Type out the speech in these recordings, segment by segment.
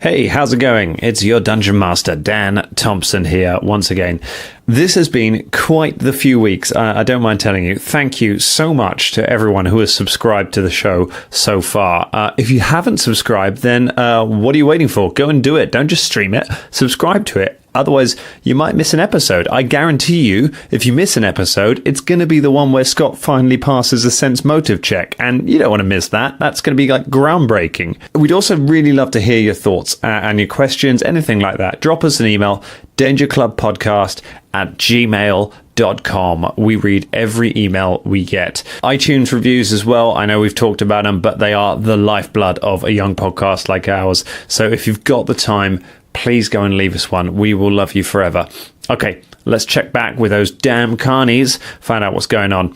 Hey, how's it going? It's your Dungeon Master, Dan Thompson here once again. This has been quite the few weeks, I don't mind telling you. Thank you so much to everyone who has subscribed to the show so far. If you haven't subscribed, then what are you waiting for? Go and do it. Don't just stream it. Subscribe to it. Otherwise, you might miss an episode. I guarantee you, if you miss an episode, it's going to be the one where Scott finally passes a sense motive check. And you don't want to miss that. That's going to be like groundbreaking. We'd also really love to hear your thoughts and your questions, anything like that. Drop us an email, dangerclubpodcast@gmail.com. We read every email we get. iTunes reviews as well. I know we've talked about them, but they are the lifeblood of a young podcast like ours. So if you've got the time, please go and leave us one. We will love you forever. Okay, let's check back with those damn carnies, find out what's going on.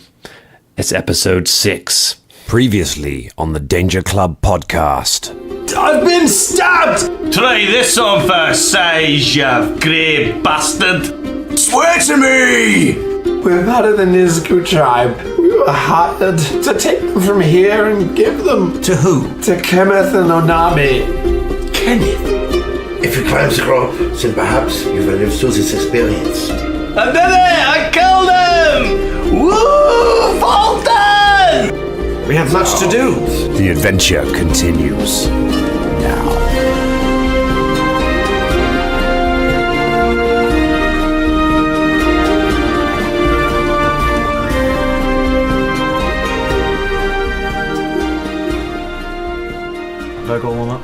It's episode 6. Previously on the Danger Club podcast. I've been stabbed! Try this on first, size, you grey bastard! Swear to me! We're part of the Nizku tribe. We were hired to take them from here and give them... To who? To Kenneth and Onami. Kenneth? If your crimes grow, then perhaps you will live through this experience. I did it! I killed him! Woo! Fulton! We have much to do. The adventure continues now. Vocal warm up.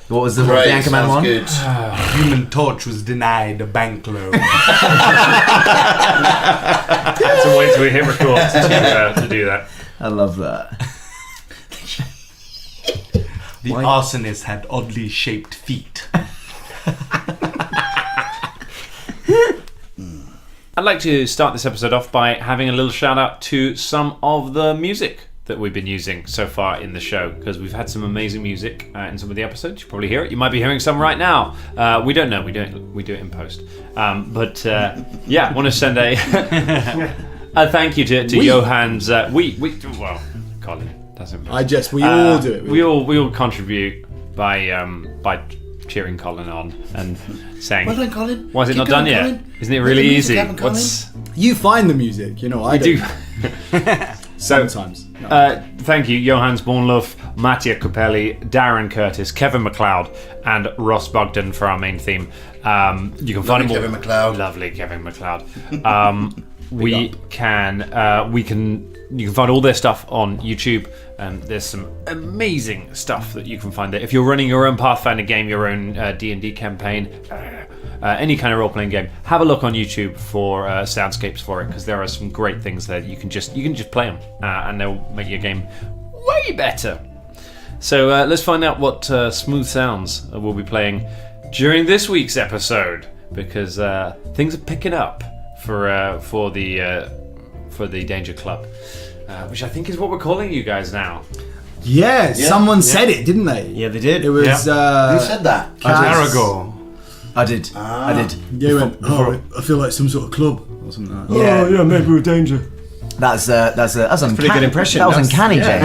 What was the Anchorman one? Good. Human Torch was denied a bank loan. So wait till we hit record to do that. I love that. The arsonist had oddly shaped feet. I'd like to start this episode off by having a little shout out to some of the music that we've been using so far in the show, because we've had some amazing music in some of the episodes. You probably hear it. You might be hearing some right now. We don't know. We do it in post. But I want to send a thank you to Johann's. Well, Colin doesn't. We all do it. We all contribute by cheering Colin on and saying, Well done, Colin. "Why is it Keep not going, done yet? Colin. Isn't it really easy?" Colin. You find the music, I do. Sometimes. Thank you, Johans Bornluff, Mattia Capelli, Darren Curtis, Kevin Macleod, and Ross Bugden for our main theme. You can find them all. Kevin Macleod. Lovely Kevin Macleod. You can find all their stuff on YouTube. There's some amazing stuff that you can find there. If you're running your own Pathfinder game, your own D&D campaign, any kind of role-playing game, have a look on YouTube for Soundscapes for it, because there are some great things there. You can just play them, and they'll make your game way better. So let's find out what smooth sounds we'll be playing during this week's episode, because things are picking up for the Danger Club, which I think is what we're calling you guys now. Yeah, someone said it, didn't they? Yeah, they did. It was. Who said that? Arago. I did. Yeah, went, I feel like some sort of club or something like that. Yeah. Yeah, maybe we're danger. That's uncanny. pretty good impression. That was uncanny, James.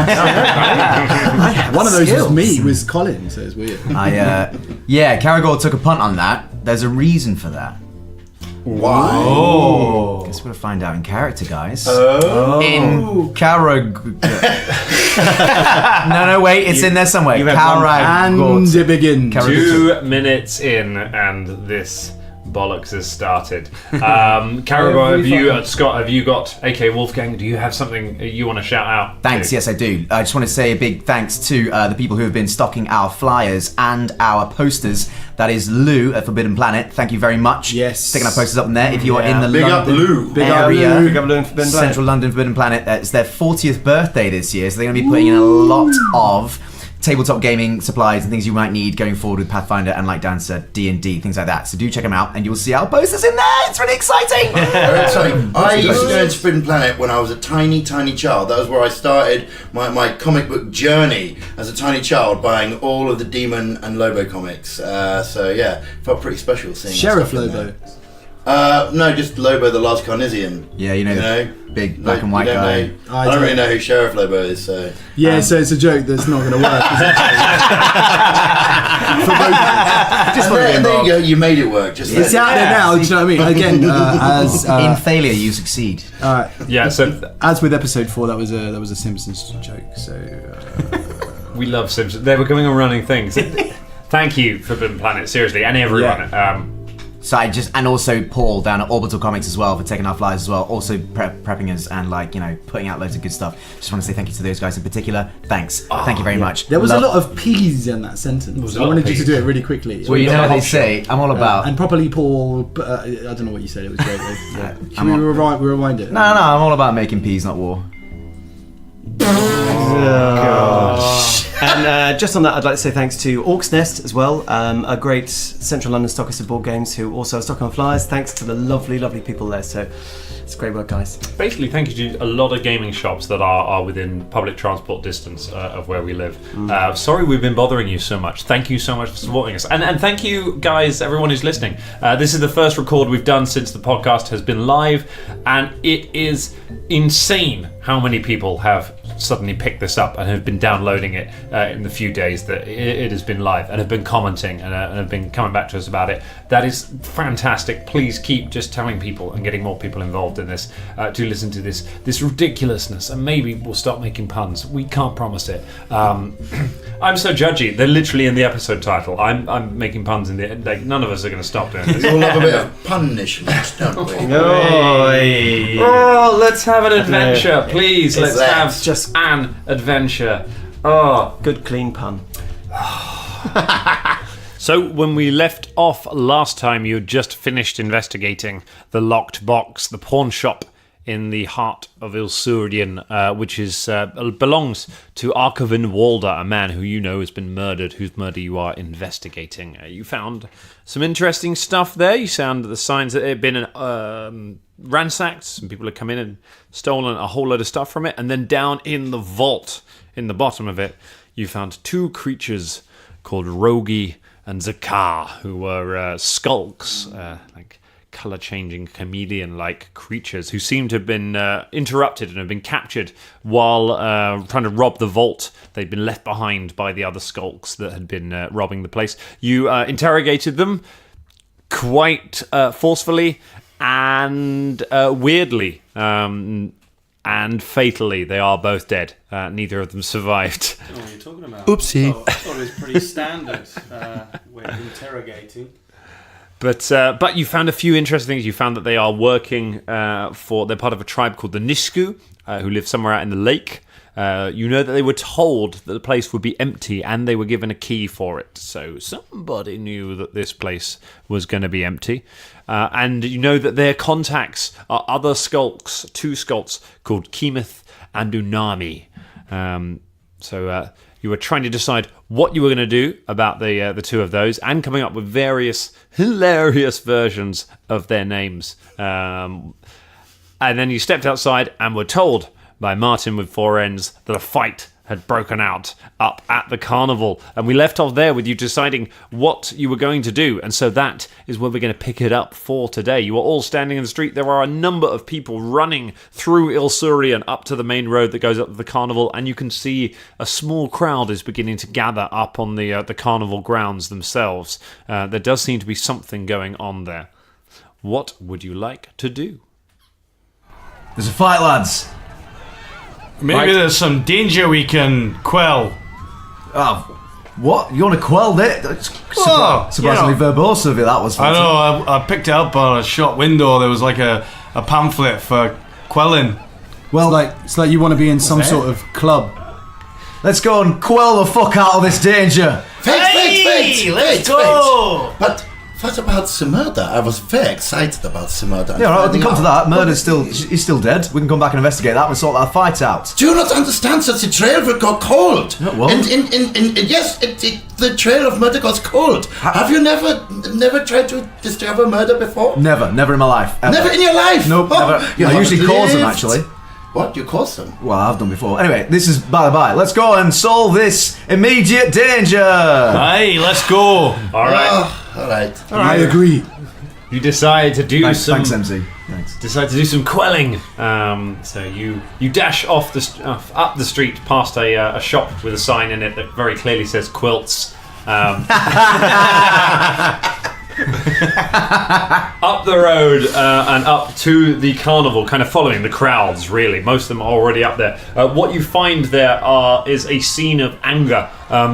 One of those skills. was me, was Colin, so it's weird. Caragor took a punt on that. There's a reason for that. Why? Oh. Guess we'll find out in character, guys. In Carag. No, wait, it's in there somewhere. And it begins. 2 minutes in, and this bollocks has started. Scott, have you got AK Wolfgang? Do you have something you want to shout out? Thanks, yes I do. I just want to say a big thanks to the people who have been stocking our flyers and our posters. That is Lou at Forbidden Planet. Thank you very much. Yes. Sticking our posters up in there. If you are in the Big up Lou. London area, Big up Lou and Forbidden Planet. Central London Forbidden Planet, it's their 40th birthday this year, so they're going to be putting in a lot of tabletop gaming supplies and things you might need going forward with Pathfinder and, like Dan said, D&D, things like that. So do check them out, and you'll see our posters in there. It's really exciting. I used to go into Forbidden Planet when I was a tiny child. That was where I started my comic book journey as a tiny child, buying all of the Demon and Lobo comics. So yeah, felt pretty special seeing Sheriff that stuff in Lobo. there. No, just Lobo the Last Carnisian. Yeah, you know the big black and white guy. I don't really know who Sheriff Lobo is, so... Yeah, so it's a joke that's not going to work. There you go, you made it work. Just It's out there now, do you know what I mean? Again, as... in failure, you succeed. Alright. Yeah, so As with episode 4, that was a Simpsons joke, so... we love Simpsons. They were going on running things. Thank you, Forbidden Planet, seriously, and everyone. So and also Paul down at Orbital Comics as well for taking our flyers as well, also prepping us and putting out loads of good stuff. Just want to say thank you to those guys in particular. Thanks, thank you very much. There was a lot of P's in that sentence. I wanted you to do it really quickly. Well, you know what they say. I'm all about and properly Paul. I don't know what you said. It was great. Should we rewind it? No, I'm all about making peas, not war. And just on that, I'd like to say thanks to Orcs Nest as well, a great Central London stockist of board games who also are stocking on flyers. Thanks to the lovely people there. So it's great work, guys. Basically, thank you to a lot of gaming shops that are within public transport distance of where we live. Sorry we've been bothering you so much. Thank you so much for supporting us. And thank you, guys, everyone who's listening. This is the first record we've done since the podcast has been live, and it is insane how many people have suddenly picked this up and have been downloading it in the few days that it has been live, and have been commenting and have been coming back to us about it. That is fantastic. Please keep just telling people and getting more people involved in this to listen to this ridiculousness, and maybe we'll start making puns. We can't promise it. I'm so judgy. They're literally in the episode title. I'm making puns in the none of us are going to stop doing this. We all have a bit of punnishness, don't we? Oh, let's have an adventure, please. Let's have just an adventure. Oh, good clean pun. So when we left off last time, you had just finished investigating the locked box, the pawn shop in the heart of Ilsurian, which belongs to Archivin Walder, a man who you know has been murdered, whose murder you are investigating. You found some interesting stuff there. You found the signs that it had been ransacked. Some people had come in and stolen a whole load of stuff from it. And then down in the vault, in the bottom of it, you found two creatures called Rogi and Zakar, who were skulks, like colour-changing, chameleon-like creatures who seem to have been interrupted and have been captured while trying to rob the vault. They'd been left behind by the other skulks that had been robbing the place. You interrogated them quite forcefully and weirdly and fatally. They are both dead. Neither of them survived. What are you talking about? Oopsie. I thought it was pretty standard when interrogating. But you found a few interesting things. You found that they are working they're part of a tribe called the Nisku, who live somewhere out in the lake. You know that they were told that the place would be empty, and they were given a key for it. So somebody knew that this place was going to be empty. And you know that their contacts are other skulks, two skulks called Kemoth and Unami. So you were trying to decide what you were going to do about the two of those, and coming up with various hilarious versions of their names. And then you stepped outside and were told by Martin with Four Ends that a fight had broken out up at the carnival. And we left off there with you deciding what you were going to do. And so that is where we're going to pick it up for today. You are all standing in the street. There are a number of people running through Ilsurian up to the main road that goes up to the carnival. And you can see a small crowd is beginning to gather up on the carnival grounds themselves. There does seem to be something going on there. What would you like to do? There's a fight, lads. Maybe there's some danger we can quell. Oh, what? You want to quell it? Surprisingly verbose of you, that was. I know, I picked it up on a shop window. There was like a pamphlet for quelling. Well, it's like you want to be in some sort of club. Let's go and quell the fuck out of this danger. Fate, let's go! But What about the murder? I was very excited about the murder. Yeah, right, we can come to that. Murder's he's still dead. We can come back and investigate that and sort that fight out. Do you not understand that the trail will go cold? No, well. Yes, the trail of murder goes cold. Have you never tried to disturb a murder before? Never in my life. Ever. Never in your life? Nope, never. I usually cause them, actually. What? You cause them? Well, I've done before. Anyway, this is by the by. Let's go and solve this immediate danger. Hey, let's go. All right. All right. I agree. You decide to do Thanks, MC. Thanks. Decide to do some quelling. So you dash up the street past a shop with a sign in it that very clearly says quilts. Up the road and up to the carnival, kind of following the crowds, really. Most of them are already up there. What you find there is a scene of anger.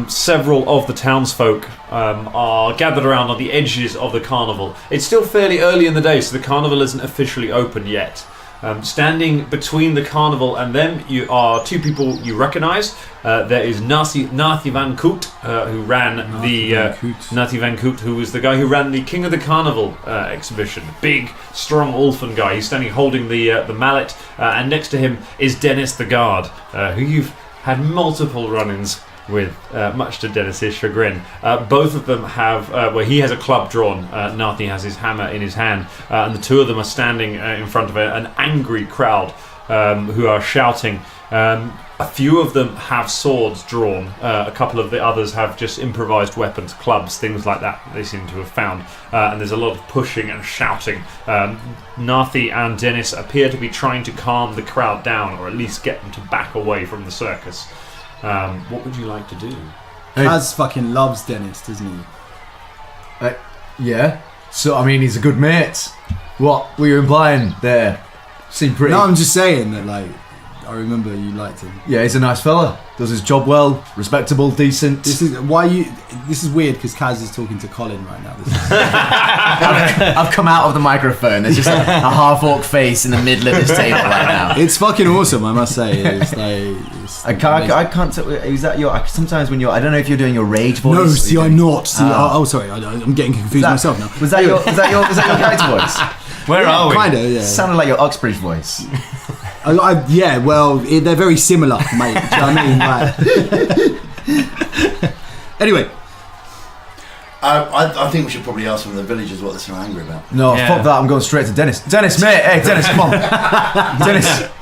Several of the townsfolk are gathered around on the edges of the carnival. It's still fairly early in the day, so the carnival isn't officially open yet. Standing between the carnival and them, you are two people you recognise. There is Nathi Van Koot, who ran Nathi Van Koot, who was the guy who ran the King of the Carnival exhibition. Big, strong Ulfin guy. He's standing holding the mallet, and next to him is Dennis the Guard, who you've had multiple run-ins with, much to Dennis's chagrin. Both of them have, he has a club drawn, Nathi has his hammer in his hand, and the two of them are standing in front of an angry crowd who are shouting. A few of them have swords drawn. A couple of the others have just improvised weapons, clubs, things like that they seem to have found. And there's a lot of pushing and shouting. Nathi and Dennis appear to be trying to calm the crowd down, or at least get them to back away from the circus. What would you like to do? Kaz fucking loves Dennis, doesn't he? Yeah. So, I mean, he's a good mate. What were you implying there? Seemed pretty... No, I'm just saying that, like, I remember you liked him. Yeah, he's a nice fella. Does his job well. Respectable, decent. This is weird because Kaz is talking to Colin right now. I've come out of the microphone. There's just a half-orc face in the middle of this table right now. It's fucking awesome, I must say. It's like... I can't... Is that your... Sometimes when you're... I don't know if you're doing your rage voice. No, see, I'm not. See, sorry. I'm getting confused myself now. Was that your character voice? Where are we? Kind of, yeah. Sounded like your Uxbridge voice. Yeah, well, they're very similar, mate. Do you know what I mean? Like, anyway. I think we should probably ask some of the villagers what they're so angry about. No, fuck that. I'm going straight to Dennis. Dennis, mate. Hey, Dennis, come on.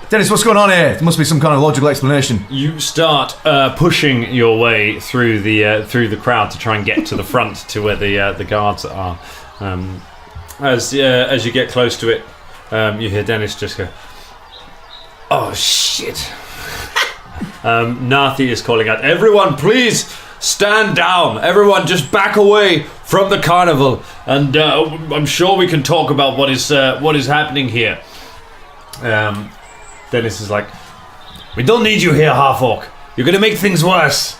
Dennis, what's going on here? There must be some kind of logical explanation. You start pushing your way through the crowd to try and get to the front to where the guards are. As you get close to it, you hear Dennis just go, "Oh shit!" Nathi is calling out, "Everyone, please stand down! Everyone, just back away from the carnival, and I'm sure we can talk about what is happening here." Dennis is like, "We don't need you here, half-orc. You're going to make things worse.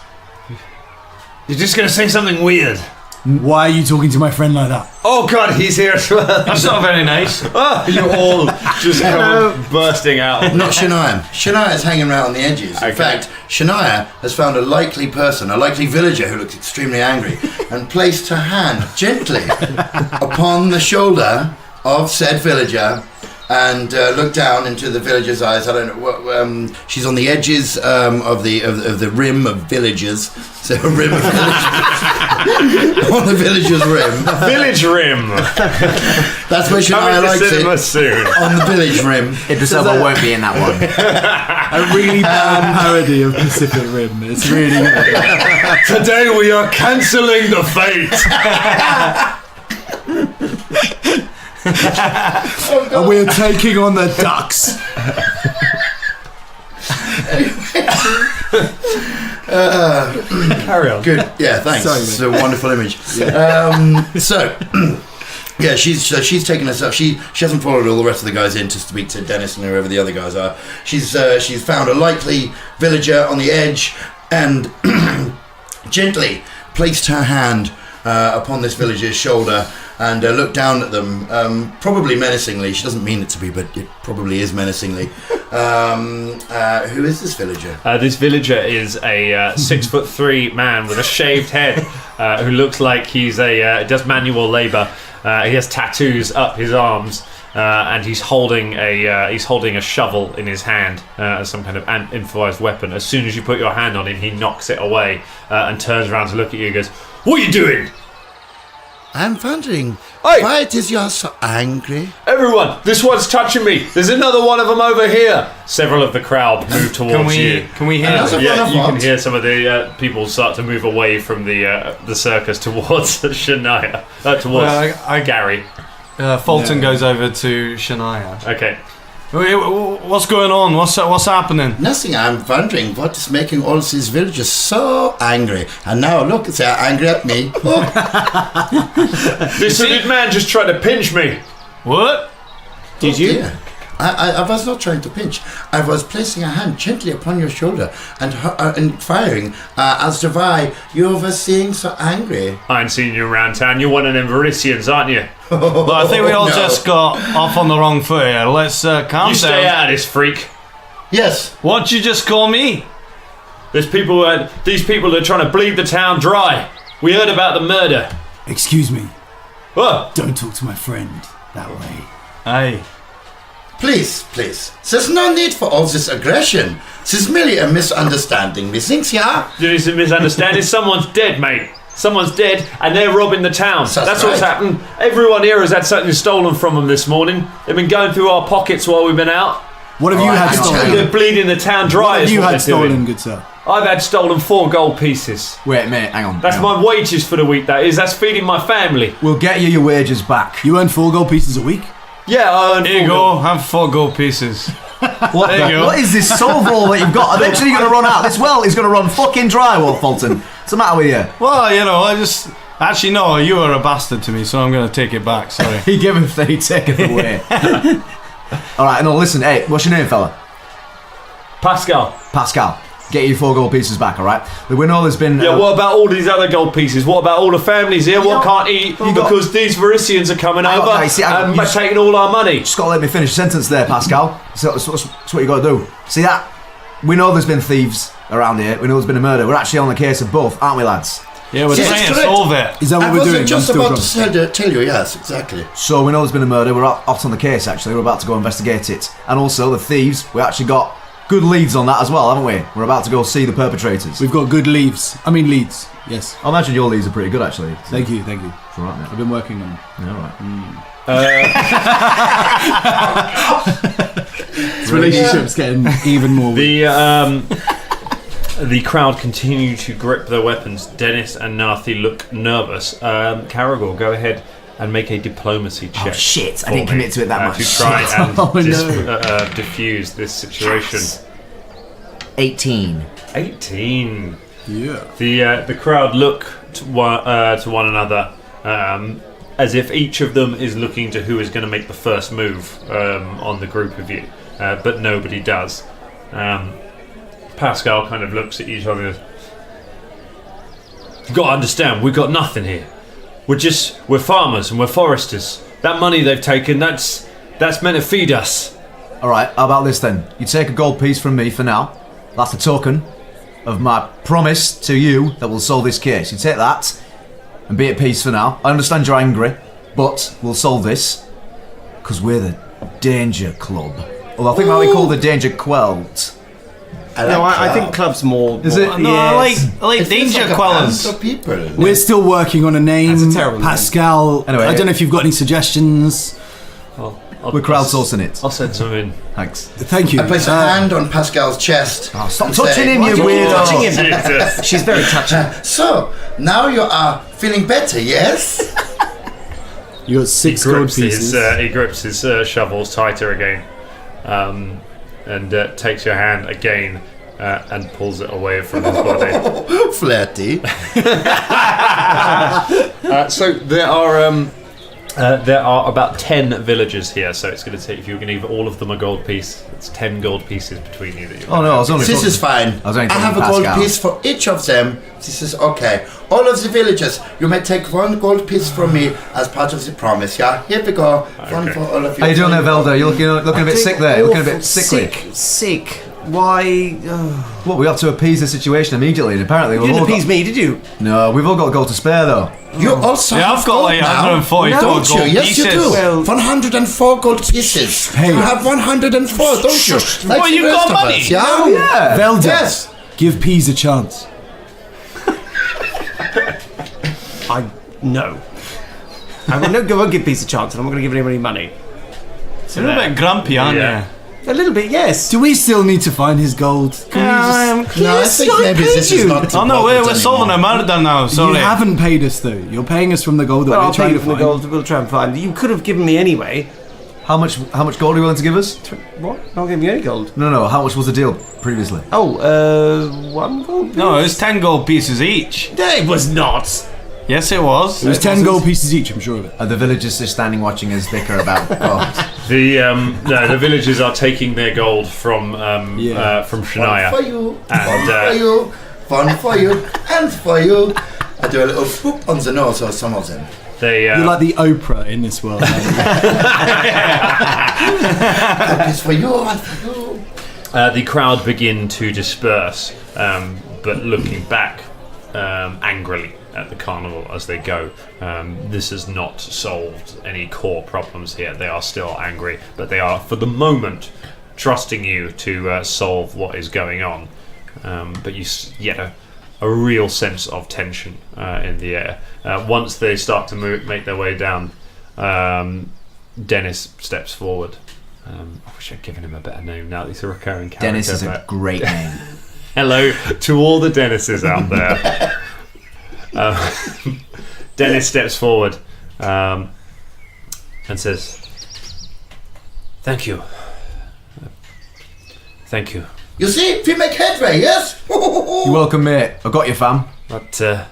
You're just going to say something weird." Why are you talking to my friend like that? Oh god, he's here as well. That's not very nice. You all just come bursting out. Not Shania. Shania is hanging around on the edges. In fact, Shania has found a likely villager who looks extremely angry, and placed her hand gently upon the shoulder of said villager, and looked down into the villager's eyes. I don't know what. She's on the edges of the rim of villagers. So a rim of villagers. On the villager's rim. Village rim. That's where Shania likes it. Soon. On the village rim. Idris Elba won't be in that one. A really bad parody of Pacific Rim. It's really good. Today we are cancelling the fate. And we're taking on the ducks. Carry on. Good. Yeah, thanks. Sorry, it's a wonderful image. Yeah, she's taken herself. She hasn't followed all the rest of the guys in to speak to Dennis and whoever the other guys are. She's found a likely villager on the edge and gently placed her hand upon this villager's shoulder and look down at them, probably menacingly. She doesn't mean it to be, but it probably is menacingly. Who is this villager? This villager is a 6'3" man with a shaved head, who looks like he does manual labour. He has tattoos up his arms, and he's holding a shovel in his hand as some kind of improvised weapon. As soon as you put your hand on him, he knocks it away and turns around to look at you and goes, "What are you doing?" I'm wondering why it is you're so angry. Everyone, this one's touching me. There's another one of them over here. Several of the crowd move towards you. Can we hear? Yeah, you can hear some of the people start to move away from the circus towards Shania. Towards Gary. Fulton goes over to Shania. Okay. What's going on? What's happening? Nothing. I'm wondering what is making all these villagers so angry. And now look, they're angry at me. This hooded man just tried to pinch me. What? Did you? Dear. I was not trying to pinch. I was placing a hand gently upon your shoulder and inquiring as to why you were seeming so angry. I ain't seen you around town. You're one of them Verisians, aren't you? But I think we all just got off on the wrong foot here. Let's calm down. You stay out of this, freak. Yes. What'd you just call me? These people are trying to bleed the town dry. We heard about the murder. Excuse me. What? Don't talk to my friend that way. Hey. Please. There's no need for all this aggression. This is merely a misunderstanding. Methinks, yeah? It's a misunderstanding. Someone's dead, mate. Someone's dead, and they're robbing the town. That's what's happened. Everyone here has had something stolen from them this morning. They've been going through our pockets while we've been out. What have you had stolen? They're bleeding the town dry. What have you had stolen, doing. good sir? I've had stolen 4 gold pieces. Wait, mate, hang on. That's my wages for the week, that is. That's feeding my family. We'll get you your wages back. You earn 4 gold pieces a week? Yeah, I earn 4 Here you go, have 4 gold pieces. What is this soul that you've got? Eventually you're going to run out. This well is going to run fucking dry, Wolf Fulton. What's the matter with you? Well, I just... Actually, no, you are a bastard to me, so I'm going to take it back, sorry. He giveth, then he taketh away. Alright, no, listen, hey, what's your name, fella? Pascal. Get your 4 gold pieces back, alright? We know there's been... Yeah, what about all these other gold pieces? What about all the families here? What can't eat because these Verisians are coming over and taking all our money? Just got to let me finish the sentence there, Pascal. That's what you got to do. See that? We know there's been thieves around here. We know there's been a murder. We're actually on the case of both, aren't we, lads? Yeah, we're trying to solve it. Is that what we're doing? I was just about to tell you, yes, exactly. So we know there's been a murder. We're out on the case, actually. We're about to go investigate it. And also, the thieves, we actually got good leads on that as well, haven't we? We're about to go see the perpetrators. We've got good leads, yes. I imagine your leads are pretty good, actually. Thank you. It's all right, mate. I've been working on them. Yeah, all right. This relationship's getting even more weird. The crowd continue to grip their weapons. Dennis and Nathi look nervous. Caragor, go ahead and make a diplomacy check. Oh shit, I didn't commit to it that much. To try and diffuse this situation. 18. Yeah. The crowd look to one another as if each of them is looking to who is going to make the first move on the group of you, but nobody does. Pascal kind of looks at each other and goes, "You've got to understand, we've got nothing here. We're farmers and we're foresters. That money they've taken, that's meant to feed us." Alright, how about this then? You take a gold piece from me for now. That's a token of my promise to you that we'll solve this case. You take that and be at peace for now. I understand you're angry, but we'll solve this because we're the Danger Club. Although I think that we call the Danger Quelled. I think club's more. Is it? No, Yes. I like Danger Quellers. People. We're still working on a name. That's a terrible Pascal. Anyway, I don't know if you've got any suggestions. We're crowdsourcing it. I'll send some in. Thanks. Thank you. I place a hand on Pascal's chest. Oh, stop touching him, you weirdo. Touching him. She's very touching. So, now you are feeling better, yes? You got 6 gold pieces. He grips his shovels tighter again, and takes your hand again and pulls it away from his body. Flirty. So there are There are about 10 villagers here, so it's going to take, if you're going to give all of them a gold piece, it's 10 gold pieces between you. That Oh no, I was only. This is fine. I have a gold piece for each of them. This is okay. All of the villagers, you may take 1 gold piece from me as part of the promise. Yeah, here we go. One for all of you. How you doing there, Velda? You're looking a bit sick there. You're looking a bit sickly. Sick. Why? What, we have to appease the situation immediately, and apparently You didn't appease me, did you? No, we've all got gold to spare though. You also Yeah, have I've got gold like now. 144 Don't you? gold Yes, pieces. you do. Well- 104 gold pieces. Hey. You have 104, don't you? Like Well, the you've rest got of money. us, yeah? Velda, Yes. give Peas a chance. No. I won't give Peace a chance, and I'm not going to give anybody money. You're a little bit grumpy, aren't Yeah. A little bit, yes. Do we still need to find his gold? Can we just... No, I think maybe this is not you? Oh no, we're solving a anymore. murder now. Sorry. You haven't paid us though. You're paying us from the gold that Well, we're I'll pay trying you to for the find. gold. We'll try and find. You could have given me anyway. How much gold are you willing to give us? What? I'll give you any gold. No. How much was the deal previously? Oh, 1 gold. No, it's 10 gold pieces each. It was not. Yes, it was. It was 10 gold pieces each, I'm sure of it. Are the villagers just standing watching us bicker about gold? The villagers are taking their gold from Shania. One for you, And, one for you, one for you, and for you. I do a little swoop on the nose of some of them. They You're like the Oprah in this world. One piece for you, one for you. the crowd begin to disperse, but looking back angrily at the carnival as they go. This has not solved any core problems here. They are still angry, but they are, for the moment, trusting you to solve what is going on. But you get a real sense of tension in the air. Once they start to make their way down, Dennis steps forward. I wish I'd given him a better name now that he's a recurring character. Dennis is a great name. Hello to all the Dennises out there. Dennis steps forward and says, "Thank you. Thank you. You see, we make headway, yes? You're welcome, mate. I got you, fam. That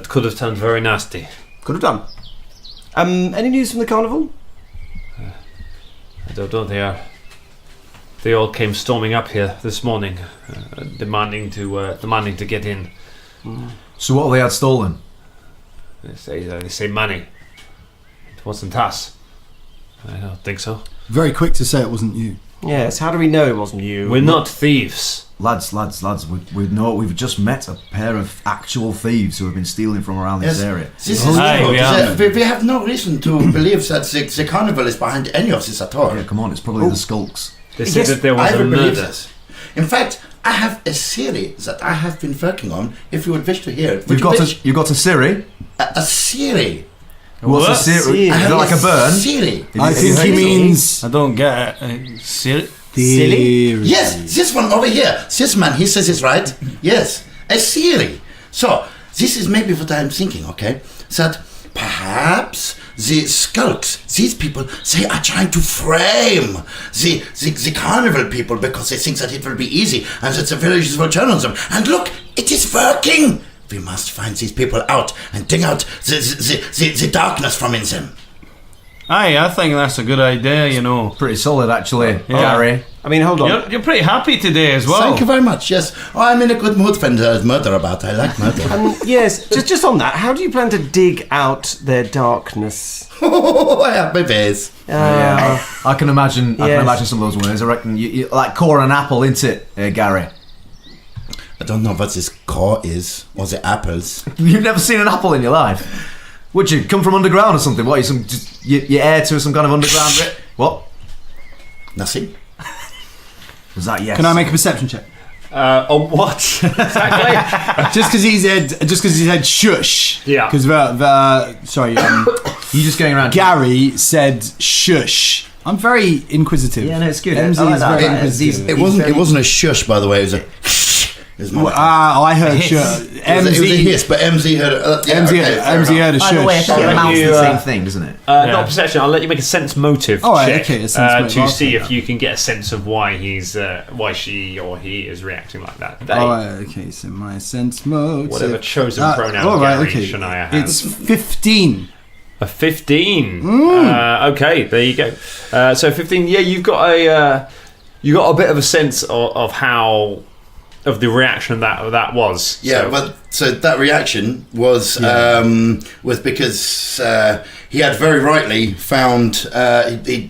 could have turned very nasty. Could have done. Any news from the carnival? I don't know. They all came storming up here this morning, demanding to get in. So what they had stolen? They say money. It wasn't us. I don't think so. Very quick to say it wasn't you. Yes. How do we know it wasn't you? We're not thieves. Lads, we know we've just met a pair of actual thieves who have been stealing from around this area. This is we have no reason to believe that the carnival is behind any of this at all. Yeah, come on, it's probably the skulks. They said that there was I a would believe murder. this. In fact, I have a theory that I have been working on. If you would wish to hear it, You've got a Siri. a theory. What's a Siri? Is it like a burn? Theory. I think he means... I don't get it. Silly? Yes, this one over here. This man, he says it's right. Yes, a theory. So, this is maybe what I'm thinking, okay? That perhaps the skulks, these people, they are trying to frame the carnival people because they think that it will be easy and that the villagers will turn on them. And look, it is working. We must find these people out and dig out the darkness from in them. Aye, I think that's a good idea, you know. Pretty solid, actually, Gary. I mean, hold on. You're pretty happy today as well. Thank you very much, yes. Oh, I'm in a good mood when there's murder about. I like murder. Yes, just on that, how do you plan to dig out their darkness? I have my ways. Yeah, I can imagine. I Yes. can imagine some of those ways. I reckon you like core and apple, isn't it, Gary? I don't know what this core is, or the apples. You've never seen an apple in your life? Would you come from underground or something? What? You heir to some kind of underground? What? Nothing. Was that yes? Can I make a perception check? On what? Exactly. Just because he said shush. Yeah. Because sorry, you just going around. Gary said shush. I'm very inquisitive. Yeah, no, it's good. MZ I like is that. very Right, inquisitive. It wasn't a shush, by the way. It was a. Is my I heard shush. it was a hiss, but MZ heard. MZ heard a By the way, I shush. think I'll the let mouth's you, the same thing, doesn't it? Not perception. I'll let you make a sense motive All right, check okay, a sense motive. to I'll see take if that. you can get a sense of why why she or he is reacting like that. They, All right, okay. So my sense motive. whatever chosen pronoun all right, Gary okay. Shania has. It's 15. A 15. Okay, there you go. So 15. Yeah, you've got a bit of a sense of how of the reaction that was. Yeah, so. but so that reaction was because he had very rightly found he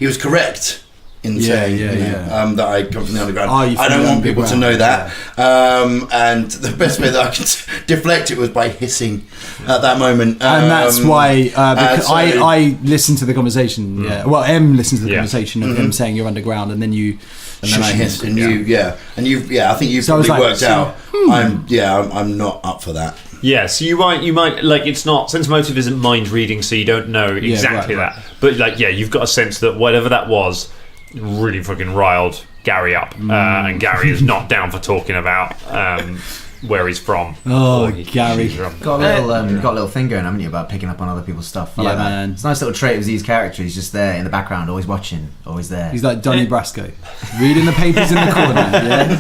was correct in saying that I come from the underground. I don't want people to know that. And the best way that I could deflect it was by hissing at that moment. And that's why I listened to the conversation. Yeah, well, Em listened to the conversation of him saying you're underground, and then you. And then I hissed, and I think you've probably worked out. I'm not up for that. Yeah, so you might like, it's not, sense motive isn't mind reading, so you don't know exactly that. But like, you've got a sense that whatever that was really fucking riled Gary up, and Gary is not down for talking about where he's from. Oh, Gary. Got a little thing going, haven't you, about picking up on other people's stuff? I like that. Man. It's a nice little trait of Z's character. He's just there in the background, always watching, always there. He's like Donnie Brasco, reading the papers in the corner. Yeah.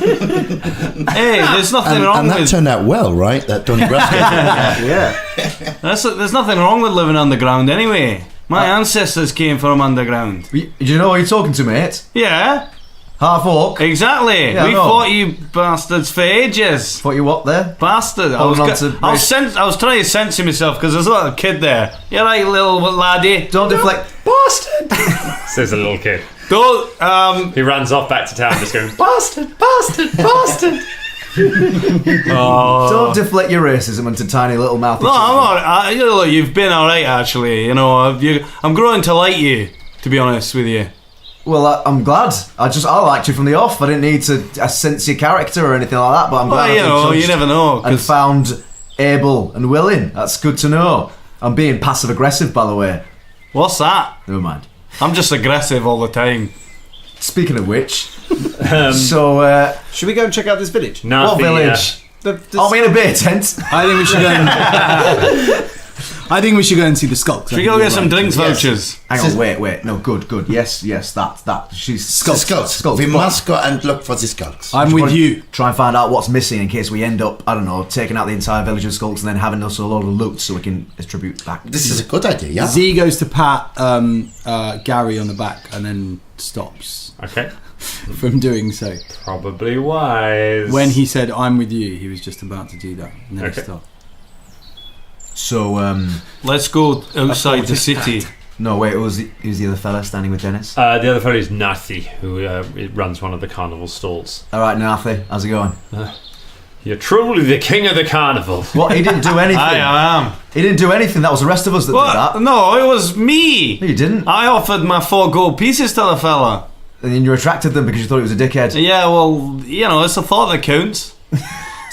Hey, there's nothing wrong and that with... turned out well, right? That Donnie Brasco. There's nothing wrong with living underground anyway. My ancestors came from underground. Do you know who you're talking to, mate? Yeah. Half orc. Exactly. Yeah, we fought you bastards for ages. Fought you what there? Bastard. I was trying to censor myself because there's a little kid there. You're right, little laddie. Don't deflect. Bastard. Says a little kid. Don't. He runs off back to town just going, bastard, bastard, bastard. Don't deflect your racism into tiny little mouthy. No, I'm not. You've been alright actually. I'm growing to like you, to be honest with you. Well, I'm glad. I liked you from the off. I didn't need to sense your character or anything like that. But I'm glad. You never know. And found able and willing. That's good to know. I'm being passive aggressive, by the way. What's that? Never mind. I'm just aggressive all the time. Speaking of which, should we go and check out this village? No, what village? Are we in a beer tent? I think we should go. I think we should go and see the skulks. Should we go get some drinks vouchers? Hang on, wait. No, good. Yes, that. She's skulks. We must go and look for the skulks. I'm with you. Try and find out what's missing in case we end up, I don't know, taking out the entire village of skulks and then having us a load of loot so we can distribute back. This is a good idea, yeah? Z goes to pat Gary on the back and then stops. Okay. From doing so. Probably wise. When he said, I'm with you, he was just about to do that. And then he stopped. So, let's go outside the city. No, wait, who's the other fella standing with Dennis? The other fellow is Nathi, who runs one of the carnival stalls. Alright, Nathi, how's it going? You're truly the king of the carnival. What? He didn't do anything. I am. He didn't do anything. That was the rest of us that did that. No, it was me. No, you didn't. I offered my 4 gold pieces to the fella. And then you attracted them because you thought he was a dickhead. Yeah, well, it's the thought that counts.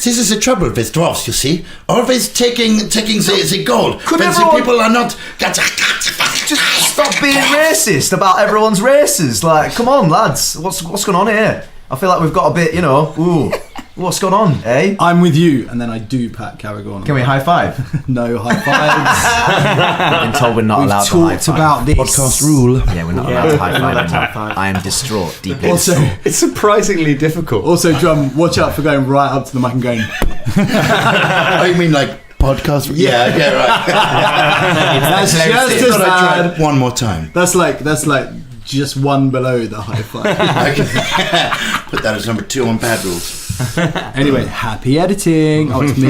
This is the trouble with dwarves, you see. Always taking the gold. The people are not... Just stop being racist about everyone's races. Like, come on, lads. What's going on here? I feel like we've got a bit, what's going on, eh? I'm with you, and then I do pat Carragher. Can we high five? No high fives. I've been told we're not allowed to high five. We've talked about this. Podcast rule. Yeah, we're not allowed to high five. I am distraught, deeply. Also, it's surprisingly difficult. Also, Drum, watch out for going right up to the mic and going... Oh, you mean like podcast? Yeah, okay, right. That's just as bad. One more time. That's like just one below the high five. Put that as number 2 on Bad Rules. Anyway, happy editing. Oh, it's me.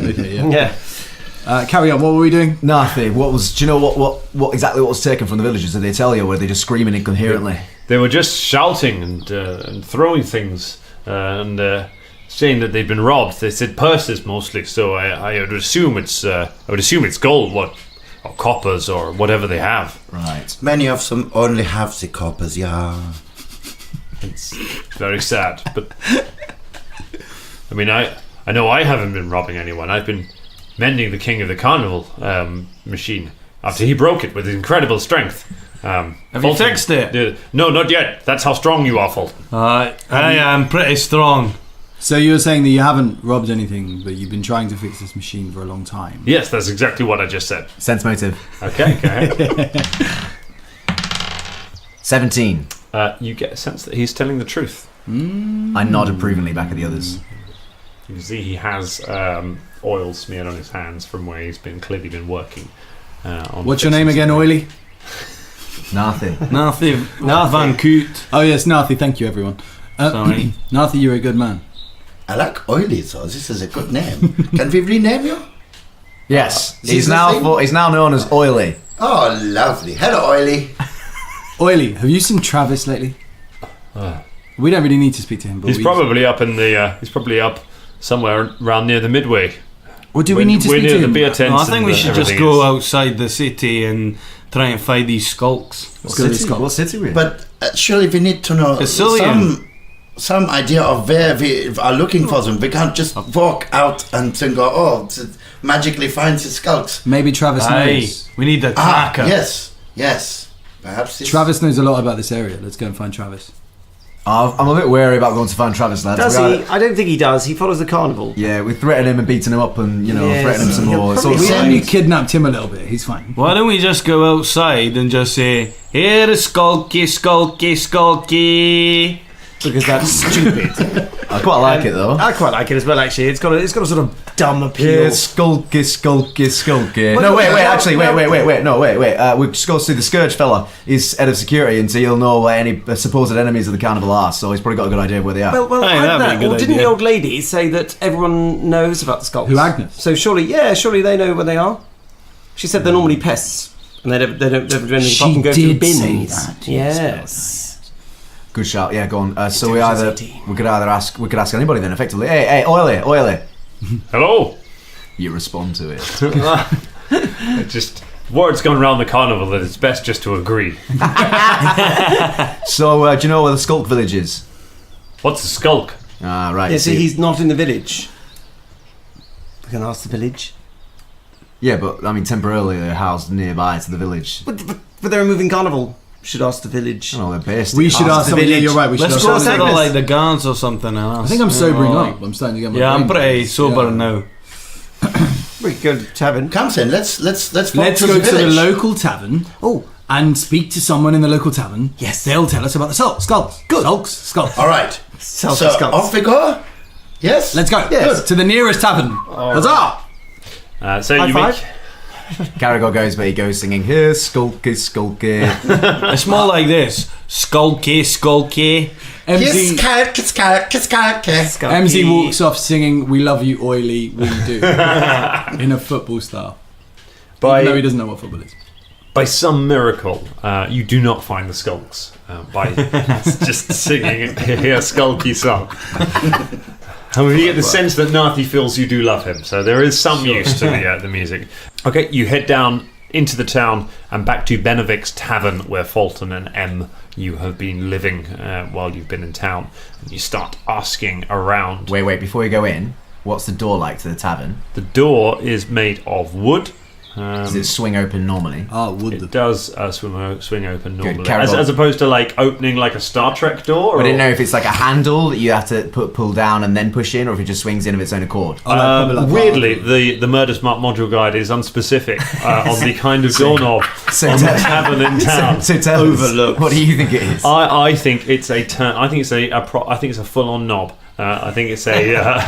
Okay, yeah. Carry on. What were we doing? Nothing. Do you know what exactly what was taken from the villagers? Did they tell you? Or were they just screaming incoherently? They were just shouting and throwing things and saying that they'd been robbed. They said purses mostly, so I would assume it's gold, or coppers, or whatever they have. Right. Many of them only have the coppers, yeah. It's very sad, but I mean, I know I haven't been robbing anyone. I've been mending the King of the Carnival machine after he broke it with incredible strength. Have you fixed it? No, not yet. That's how strong you are, Fulton. I am pretty strong. So you're saying that you haven't robbed anything, but you've been trying to fix this machine for a long time? Yes, that's exactly what I just said. Sense motive. Okay, go ahead. 17. You get a sense that he's telling the truth. I nod approvingly back at the others. You can see he has oil smeared on his hands from where he's clearly been working. What's your name again, Oily? Nothing. Nathi Van Coot. Oh yes, Nathi. Thank you, everyone. Sorry. Nathi, you're a good man. I like Oily, so this is a good name. Can we rename you? Yes, Is he's this now the thing? he's now known as Oily. Oh, lovely. Hello, Oily. Oily, have you seen Travis lately? We don't really need to speak to him, but He's probably up in the. He's probably up somewhere around near the Midway. Or do we need to We're speak near to the him? beer tents. I think we and should just everything go is. outside the city and try and find these skulks. What city are we in? But surely we need to know some idea of where we are looking for them. We can't just walk out and then go, oh, magically find the skulks. Maybe Travis Aye, knows. we need a tracker. Yes. Perhaps this... Travis knows a lot about this area. Let's go and find Travis. I'm a bit wary about going to find Travis, lads. Does We he? I don't think he does. He follows the carnival. Yeah, we threatened him and beaten him up and, Yes. threatened him some He'll more. It's all probably We Right. only kidnapped him a little bit. He's fine. Why don't we just go outside and just say, here is Skulky, Skulky, Skulky? Because that's stupid. I quite like it, though. I quite like it as well, actually. It's got a sort of dumb appeal. Yeah, skulky, skulky, skulky. Well, No, wait, no, actually, no. wait. We just go see the Scourge fella. He's head of security, and so he'll know where any supposed enemies of the carnival are, so he's probably got a good idea of where they are. Well, Hey, I don't that'd be a know. good Well, didn't idea. the old lady say that everyone knows about the skulks? Who, Agnes? So surely they know where they are. She said they're normally pests, and they don't do anything She apart from go through did bins. say that, yes, Yes. Good shout. Yeah, go on. So Intelligence we could ask anybody then, effectively. Hey, Oily. Hello. You respond to it. Just word's going around the carnival that it's best just to agree. So, do you know where the Skulk Village is? What's a skulk? Ah, right. Yeah, so see. he's not in the village. We can ask the village. Yeah, but I mean, temporarily they're housed nearby to the village. But they're a moving carnival. Should ask the village. I don't know, they're based. We should ask the someone. Yeah, village. you're right. We should Let's ask go someone. to Agnes. like the guards or something and ask. I think I'm sobering Like- up. I'm starting to get my Yeah, I'm brain pretty back. sober Yeah. now. We could go to tavern. Come then, let's Let's walk go to the village. local tavern. Oh. And speak to someone in the local tavern. Yes. They'll tell us about the skulks. Good. Skulks. All right. Sell So skulks. off we go. Yes. Let's go. Yes. To the nearest tavern. Huzzah! So High you five. make. Caragor goes, but he goes singing, here, Skulky, Skulky. It's more like this. Skulky, Skulky. MZ, Skulky. MZ walks off singing "We Love You, Oily, We Do" in a football style. By No, he doesn't know what football is. by some miracle, you do not find the skulks by just singing here skulky song. However, you get the sense that Nathi feels you do love him, so there is some use to the music. Okay, you head down into the town and back to Benevic's tavern, where Fulton and M you have been living while you've been in town. And you start asking around. Wait, before you go in, what's the door like to the tavern? The door is made of wood. Does it swing open normally? It does swing open normally, Caragor. as opposed to like opening like a Star Trek door. I didn't know if it's like a handle that you have to pull down and then push in, or if it just swings in of its own accord. Weirdly, the Murder Smart module guide is unspecific on the kind of doorknob So on the tell- tavern in town. So tell us, what do you think it is? I think it's a turn. I think it's I think it's a full-on knob. I think it's a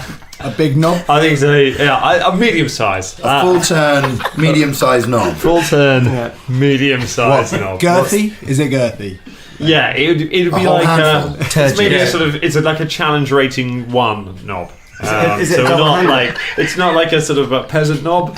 big knob. I think it's a medium size. A full turn, medium sized knob. Full turn, medium size knob. Girthy? Is it girthy? Yeah, it'd be whole like handful. it's maybe Yeah. a sort of like a challenge rating 1 knob. Is it So a double not handle? like it's not like a sort of a peasant knob.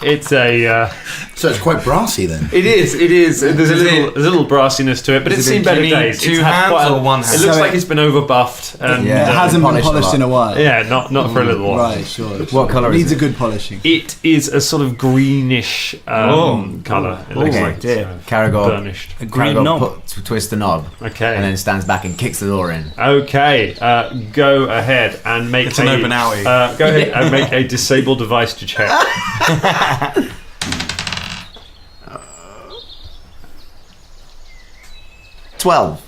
It's a So it's quite brassy then. it is. There's a little brassiness to it, but it's seen better days. two It's had hands quite a- or one hand? It looks So like it's been over buffed and It hasn't been polished a polished lot. in a while. yeah, not for a little while. Right, sure. What colour is Needs it? a good polishing. It is a sort of greenish colour. It looks Okay. like dear. Caragor, burnished. green Caragor knob. twists the knob, Okay. and then stands back and kicks the door in. Okay, go ahead and make It's an open outie. Go ahead and make a disable device to check.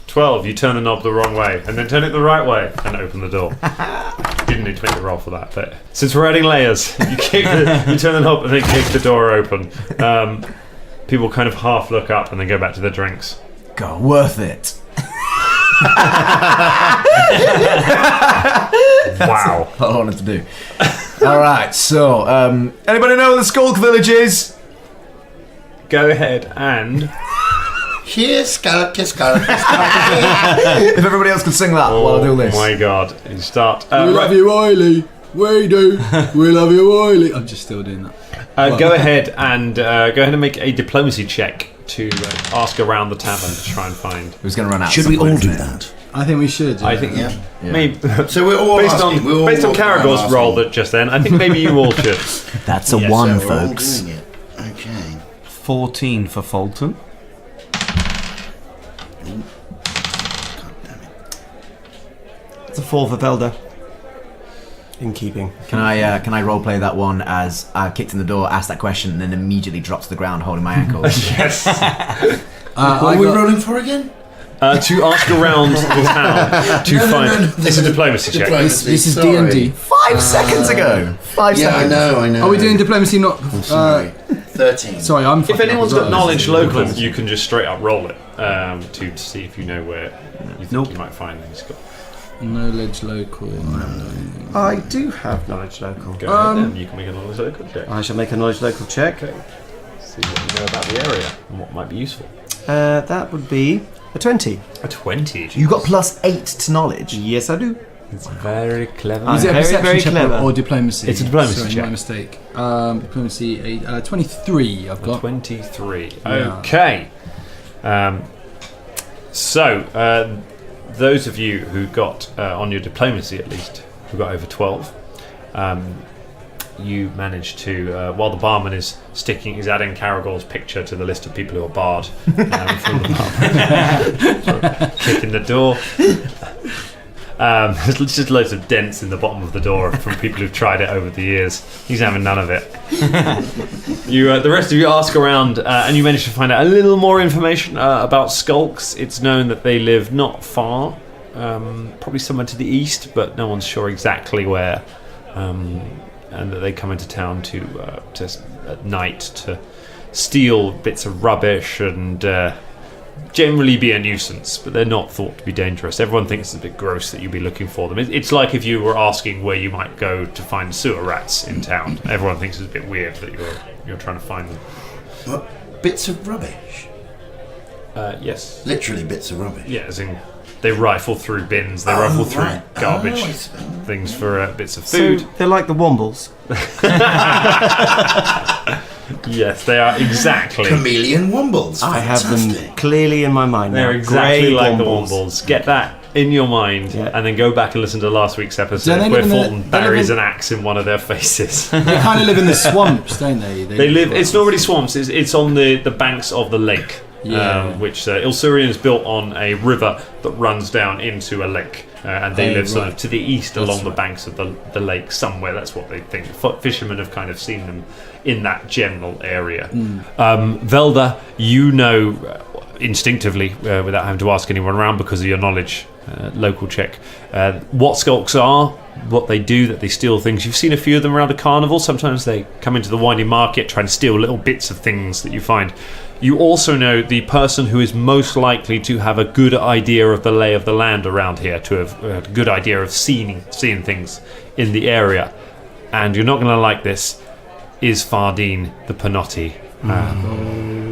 12. You turn the knob the wrong way, and then turn it the right way, and open the door. Didn't need to make a roll for that, but since we're adding layers, you turn the knob and then kick the door open. People kind of half look up and then go back to their drinks. God, worth it. Wow. What I wanted to do. All right, so anybody know where the Skulk Village is? go ahead and... Here, Scarlet, kiss Scarlet. If everybody else can sing that while I do this. Oh my god. You start... we love you, Wiley. We do. We love you, Wiley. I'm just still doing that. Go ahead and make a diplomacy check to ask around the tavern to try and find... Who's going to run out? Should we all do that? I think we should. I think... Yeah. Maybe, So we're all based asking, we're all on walking around Caragor's asking. roll that just then, I think maybe you all should. That's a Yes, one, So we're all folks. doing it. Okay. 14 for Fulton. It's a 4 for Velda. In keeping. Can I roleplay that one as I kicked in the door, asked that question, and then immediately dropped to the ground holding my ankle? Yes. What are we rolling for again? To ask around the town to find... It's a diplomacy check. This is D&D. 5 seconds ago. 5 Yeah, seconds. I know. Are we doing diplomacy? Not. Sorry. 13. Sorry, I'm. If anyone's got knowledge local, local, you can just straight up roll it to see if you know where you think you might find things. knowledge local. I do have knowledge local. Go ahead then. You can make a knowledge local check. I shall make a knowledge local check. Okay. See what you know about the area and what might be useful. That would be a 20. A 20? You got +8 to knowledge. Yes, I do. It's very clever. Is it a very, perception very check clever. or diplomacy? It's a diplomacy Sorry, check. my mistake. Diplomacy, 23 I've got. 23. Yeah. Okay. So, those of you who got, on your diplomacy at least, who got over 12, you managed to, while the barman is adding Caragor's picture to the list of people who are barred from the barman, kicking the door. There's just loads of dents in the bottom of the door from people who've tried it over the years. He's having none of it. The rest of you ask around, and you manage to find out a little more information about skulks. It's known that they live not far, probably somewhere to the east, but no one's sure exactly where. And that they come into town to at night to steal bits of rubbish and generally be a nuisance, but they're not thought to be dangerous. Everyone thinks it's a bit gross that you'd be looking for them. It's like if you were asking where you might go to find sewer rats in town. Everyone thinks it's a bit weird that you're trying to find them. What? Bits of rubbish? Yes. Literally bits of rubbish? Yeah, as in they rifle through bins, they rifle through right. garbage things for bits of food. So they're like the Wombles. Yes, they are exactly. Chameleon Wombles. I have Fantastic. them clearly in my mind. They're now. exactly Grey like Wombles. the Wombles. Get that in your mind, and then go back and listen to last week's episode they where live in the- Fulton they live buries in- an axe in one of their faces. They kind of live in the swamps, don't they? They live. It's not really swamps. It's on the banks of the lake, Yeah. which Ilsurian is built on a river that runs down into a lake, and they live sort of to the east along the banks of the lake somewhere. That's what they think. Fishermen have kind of seen them in that general area. Velda, you know instinctively, without having to ask anyone around because of your knowledge, local check, what skulks are, what they do, that they steal things. You've seen a few of them around a carnival. Sometimes they come into the winding market, try and steal little bits of things that you find. You also know the person who is most likely to have a good idea of the lay of the land around here, to have a good idea of seeing things in the area. And you're not going to like this, is Fardeen the Panotti.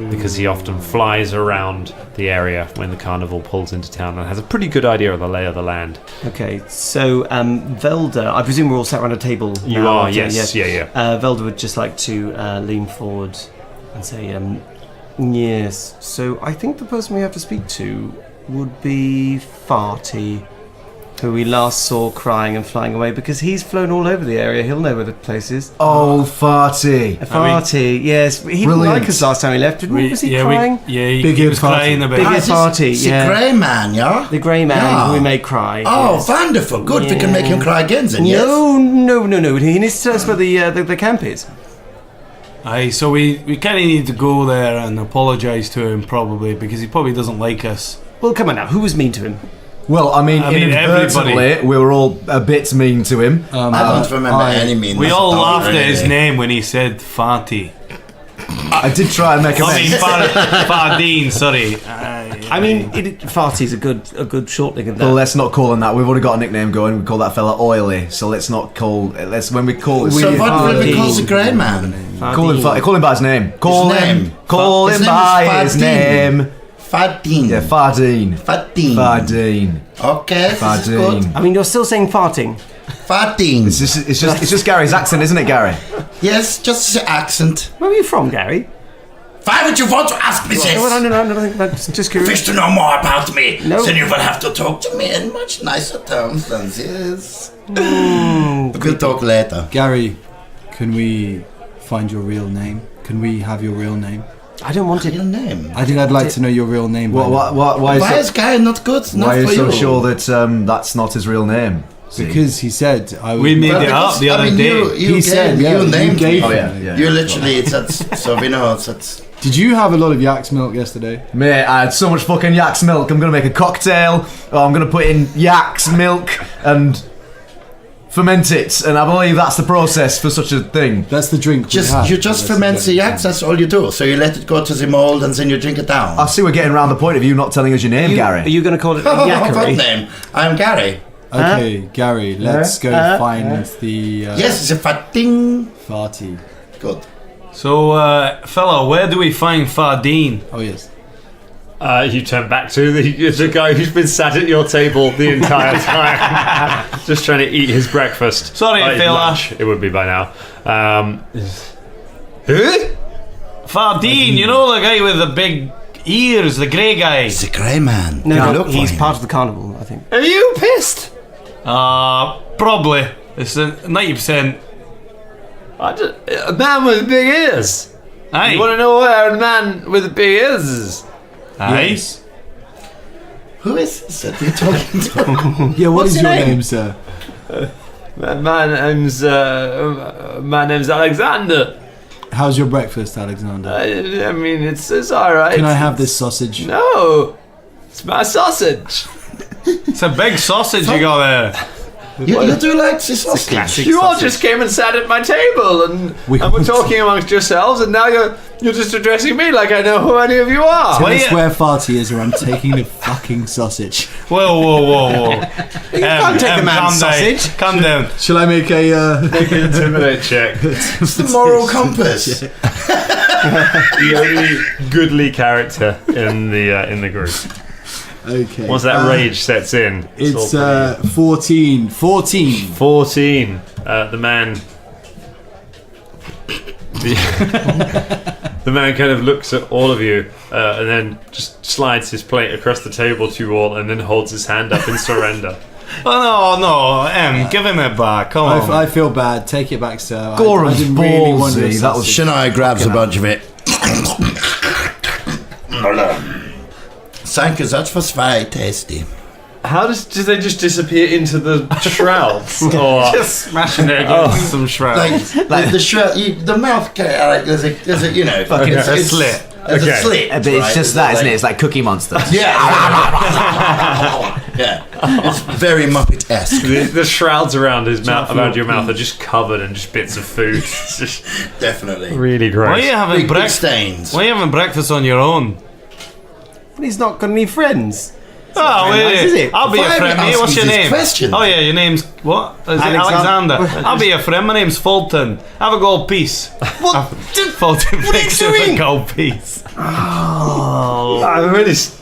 Because he often flies around the area when the carnival pulls into town and has a pretty good idea of the lay of the land. Okay, so Velda, I presume we're all sat around a table. You now, are, aren't you? yes, yeah. Velda would just like to lean forward and say, yes, so I think the person we have to speak to would be Farty, who we last saw crying and flying away, because he's flown all over the area. He'll know where the place is. Oh, Farty. Farty, yes. He didn't like us last time he left, didn't he? Was he crying? He was crying a bit. Big Farty, The grey man, yeah? The grey man Yeah. who we made cry. Oh, yes. wonderful. Good. We can make him cry again then, yes? No. He needs to tell us where the camp is. Aye, so we kind of need to go there and apologise to him, probably, because he probably doesn't like us. Well, come on now. Who was mean to him? Well, I mean inadvertently, everybody. we were all a bit mean to him. I don't remember any mean. We all laughed at his name when he said Farty. I did try and make a I mean, Fardeen, sorry. I mean, Farty's a good shortening of that. Well, let's not call him that. We've already got a nickname going. We call that fella Oily. So let's not call. When we call. So what will we call the grey man? Call him by his name. Call him by his name. Fardeen. Yeah, Fardeen. Fardeen. Okay, this is good. I mean, you're still saying farting. Fardeen. It's just Gary's accent, isn't it, Gary? Yes, just the accent. Where are you from, Gary? Why would you want to ask me this? No, just curious. Wish to know more about me? No. Then you will have to talk to me in much nicer terms than this. We'll talk later. Gary, can we find your real name? Can we have your real name? I don't want it. Real name? I think I'd like to know your real name. Why is Gary not good? Why are you so sure that that's not his real name? Because he said we made it up the other day. He said you named gave me. him. You literally so we know it's. Did you have a lot of yak's milk yesterday? Mate, I had so much fucking yak's milk. I'm gonna make a cocktail. I'm gonna put in yak's milk and ferment it, and I believe that's the process for such a thing. That's the drink. You just ferment the yaks. That's all you do. So you let it go to the mold, and then you drink it down. I see we're getting around the point of you not telling us your name, Gary. Are you going to call it a What yakkery? name? I'm Gary. Okay, Gary, let's go find the. Yes, it's a farting. Farty. Good. So, fella, where do we find Fardeen? Oh yes. You turn back to the guy who's been sat at your table the entire time, just trying to eat his breakfast. Sorry, Phil lunch, it would be by now. Who? Fardeen, you know the guy with the big ears, the grey guy. It's the grey man. No, he's part of the carnival, I think. Are you pissed? Probably. It's 90%. A man with big ears. Aye. You want to know where a man with big ears is? Aye. Yes. Who is this that you're talking to? Yeah, What's your your name, sir? My name's Alexander. How's your breakfast, Alexander? I mean, it's all right. Can I have this sausage? No, it's my sausage. It's a big sausage you got there. You do like this sausage? You all just came and sat at my table, and we're talking amongst yourselves, and now you're just addressing me like I know who any of you are. Tell us where Farty is, or I'm taking the fucking sausage. Whoa. You can't take the man's sausage. Calm down. Shall I make a Make an intimidate check? It's the moral compass. The only goodly character in the group. Okay. Once that rage sets in, it's all pretty- 14. 14. The man. The man kind of looks at all of you and then just slides his plate across the table to you all, and then holds his hand up in surrender. Oh no, give him it back. Come on. I feel bad. Take it back, sir. Goran's I didn't really want ballsy. this That was Shania grabs a bunch of it. Thank you, that was very tasty. How do they just disappear into the shrouds? Or Just smashing it against some shrouds. Like the shroud, the mouth, there's a you know, Fucking it's a slit. There's a slit. But it's just that, isn't it? It's like Cookie Monster. Yeah. Yeah. It's very Muppet-esque. the shrouds around his mouth, around your mouth, are just covered in just bits of food. It's just Definitely. really gross. Why are you having Big breakfast? stains. Why are you having breakfast on your own? He's not got any friends. Oh, very nice, is it? I'll be Why a are friend, you mate. What's your asking these name? questions? Oh, yeah, your name's what? Is it Alexander. Alexander? I'll be your friend. My name's Fulton. Have a gold piece. What? Fulton What are you picks up a doing? gold piece.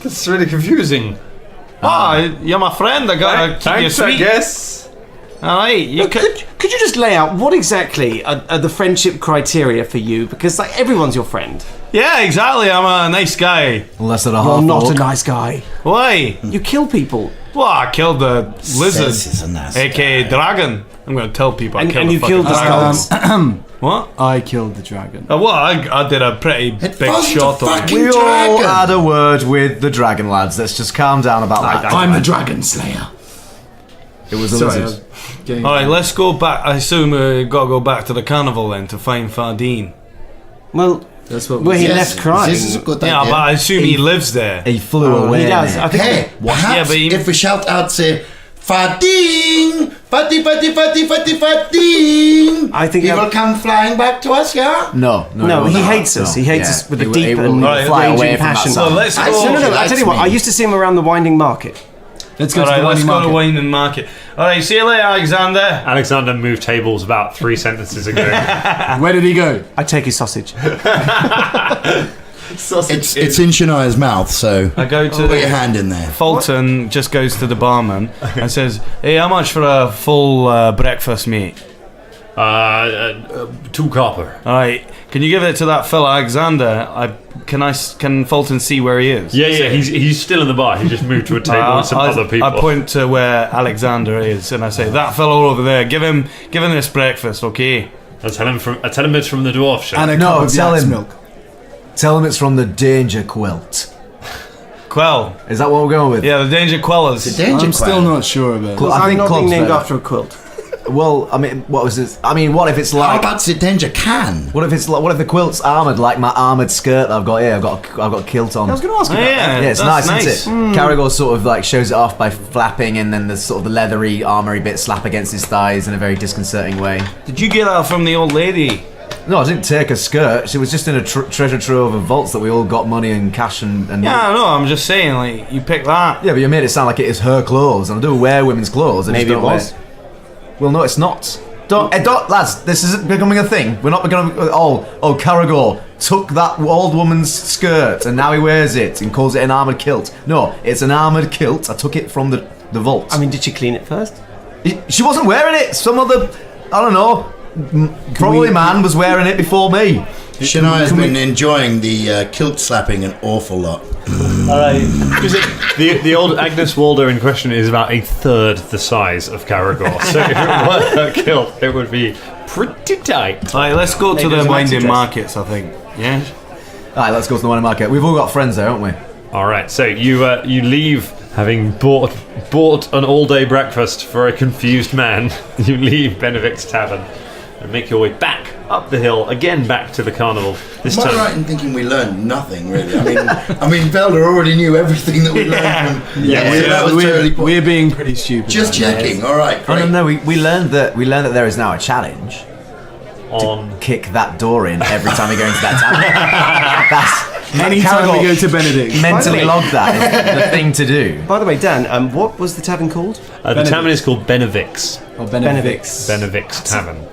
That's really confusing. Oh, you're my friend. I gotta keep you Thanks, I sweet. guess. Alright, you could. Could you just lay out what exactly are the friendship criteria for you? Because like everyone's your friend. Yeah, exactly. I'm a nice guy. Unless they're a You're half not a orc. nice guy. Why? You kill people. Well, I killed the lizard, Says he's a nice aka guy. dragon. I'm gonna tell people I And- killed and the you fucking killed the dragon. skulls. What? I killed the dragon. Well, I did a pretty big wasn't shot a on fucking- it. We all Dragon. had a word with the dragon lads. Let's just calm down about that. I'm the dragon slayer. It was a Sorry, I lizard. was getting- Alright, let's go back. I assume we've got to go back to the carnival then to find Fardeen. Well, That's what where he Yes, left crying. This is a good Yeah, idea. but I assume he lives there. He flew away. He does. I think Hey, perhaps Yeah, but he- if we shout out, say, Fatting! Fatting! I think he will come flying back to us, yeah? No, he hates us. He hates us with a deep and raging passion. So let's go. No. I tell you what. I used to see him around the Winding Market. Let's go to the Winding Market. All right, see you later, Alexander. Alexander moved tables about 3 sentences ago. Where did he go? I take his sausage. It's in Shania's mouth, so I go to put your hand in there. Fulton just goes to the barman and says, "Hey, how much for a full breakfast, mate?" 2 copper. All right, can you give it to that fella Alexander? Can Fulton see where he is? Yeah, he's still in the bar. He just moved to a table with some other people. I point to where Alexander is and I say, "That fellow over there, give him this breakfast, okay?" I tell him it's from the dwarf shop. And a cup of tell yak's him. milk. Tell him it's from the Danger Quilt. Quell. Is that what we're going with? Yeah, the Danger Quellers. I'm still not sure about it. I'm not being named better. after a quilt. Well, I mean, what was this? I mean, what if it's like? How about the Danger Can? What if it's like? What if the quilt's armoured like my armoured skirt that I've got here? I've got a kilt on. I was going to ask you about that. Yeah, it's nice, isn't it? Caragor sort of like shows it off by flapping, and then the sort of the leathery armoury bit slap against his thighs in a very disconcerting way. Did you get that from the old lady? No, I didn't take her skirt. She was just in a treasure trove of vaults that we all got money and cash and. Yeah, no, I'm just saying, like, you picked that. Yeah, but you made it sound like it is her clothes, and I do wear women's clothes. Maybe it was. Well, no, it's not. Don't, lads. This isn't becoming a thing. We're not going to. Oh, Caragor took that old woman's skirt and now he wears it and calls it an armoured kilt. No, it's an armoured kilt. I took it from the vault. I mean, did she clean it first? She wasn't wearing it. Some other, I don't know. Probably man was wearing it before me. Shania's been enjoying the kilt slapping an awful lot. Alright. The old Agnes Waldo in question is about 1/3 the size of Caragor. So if it were her kilt, it would be pretty tight. Alright, let's go to the Winding Markets, I think. Yeah? Alright, let's go to the Winding Market. We've all got friends there, haven't we? Alright, so you leave having bought an all-day breakfast for a confused man. You leave Benevic's Tavern and make your way back up the hill, again back to the carnival. This Am I time, right in thinking we learned nothing, really? I mean, Velda already knew everything that we learned from... We're being pretty stupid. Just checking, alright, great. Oh no, we learned that there is now a challenge to kick that door in every time we go into that tavern. Anytime we go to Benedict. Mentally log that is the thing to do. By the way, Dan, what was the tavern called? the tavern is called Benevic's. Benevic's. Benevic's Tavern.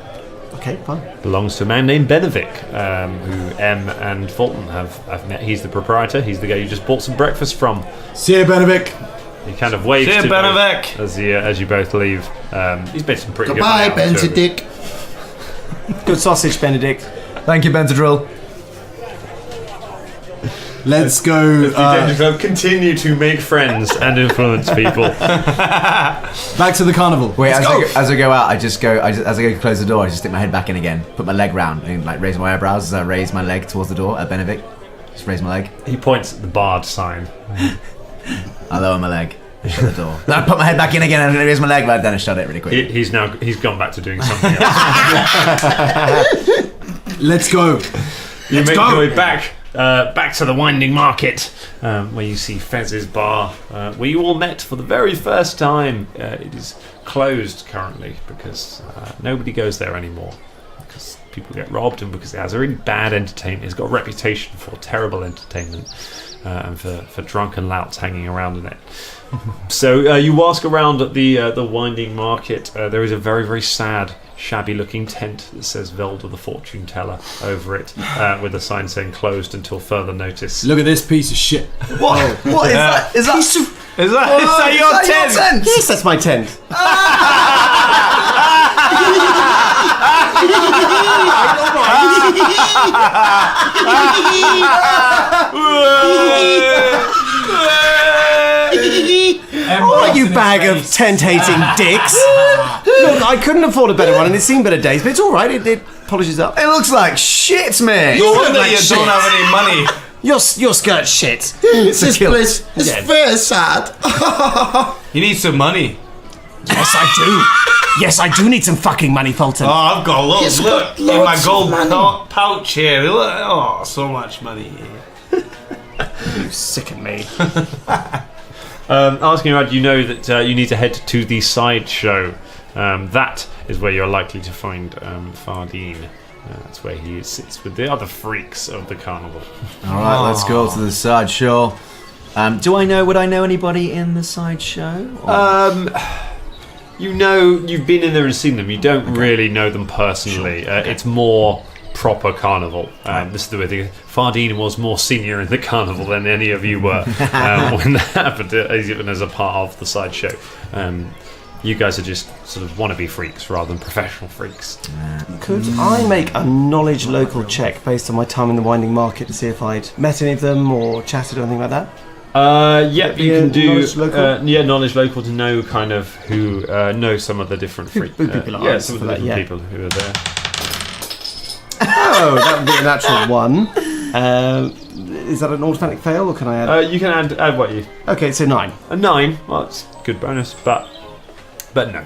Okay, fine. Belongs to a man named Benevic, who M and Fulton have met. He's the proprietor. He's the guy you just bought some breakfast from. See you, Benevic. He kind of waves See you, to Benevic. as you both leave. He's made some pretty Goodbye, good money out of it. Benedict. Good sausage, Benedict. Thank you, Bentadrill. Let's go. The Danger Club continue to make friends and influence people. Back to the carnival. Wait, as I go out, as I go to close the door, I just stick my head back in again, put my leg round, and like raise my eyebrows as I raise my leg towards the door at Benevic. Just raise my leg. He points at the barred sign. I lower my leg. Shut the door. Then I put my head back in again and raise my leg, but then I shut it really quick. He's gone back to doing something else. Let's go. You make your way back to the Winding Market, where you see Fez's bar, where you all met for the very first time. It is closed currently because nobody goes there anymore. Because people get robbed and because it has a really bad entertainment. It's got a reputation for terrible entertainment and for drunken louts hanging around in it. So you ask around at the Winding Market. There is a very, very sad, shabby-looking tent that says Velda the Fortune Teller over it, with a sign saying closed until further notice. Look at this piece of shit. What? What is that? Is that your tent? Yes, that's my tent. Oh, you bag of tent-hating dicks. Look, I couldn't afford a better one, and it's seen better days, but it's all right. It polishes up. It looks like shit, mate. No wonder you don't have any money. Your skirt shit. This place is very sad. You need some money. Yes, I do. Yes, I do need some fucking money, Fulton. Oh, I've got loads. He's Look got in my loads gold of money. pouch here. Look. Oh, so much money. You sicken me. Asking around, you know that you need to head to the sideshow. That is where you're likely to find Fardeen. That's where he sits with the other freaks of the carnival. All right, let's go to the sideshow. Would I know anybody in the sideshow? You've been in there and seen them. You don't really know them personally. Sure. It's more proper carnival. This is the way thing. Fardeen was more senior in the carnival than any of you were when that happened, even as a part of the sideshow. You guys are just sort of wannabe freaks rather than professional freaks. Could I make a knowledge local check based on my time in the winding market to see if I'd met any of them or chatted or anything like that? Yeah, you can do knowledge local? Knowledge local to know kind of who know some of the different freaks. People are some of the different people who are there. Oh, that would be a natural 1. Is that an automatic fail, or can I add? You can add what you. Okay, so 9. A 9. Well, that's a good bonus, but no,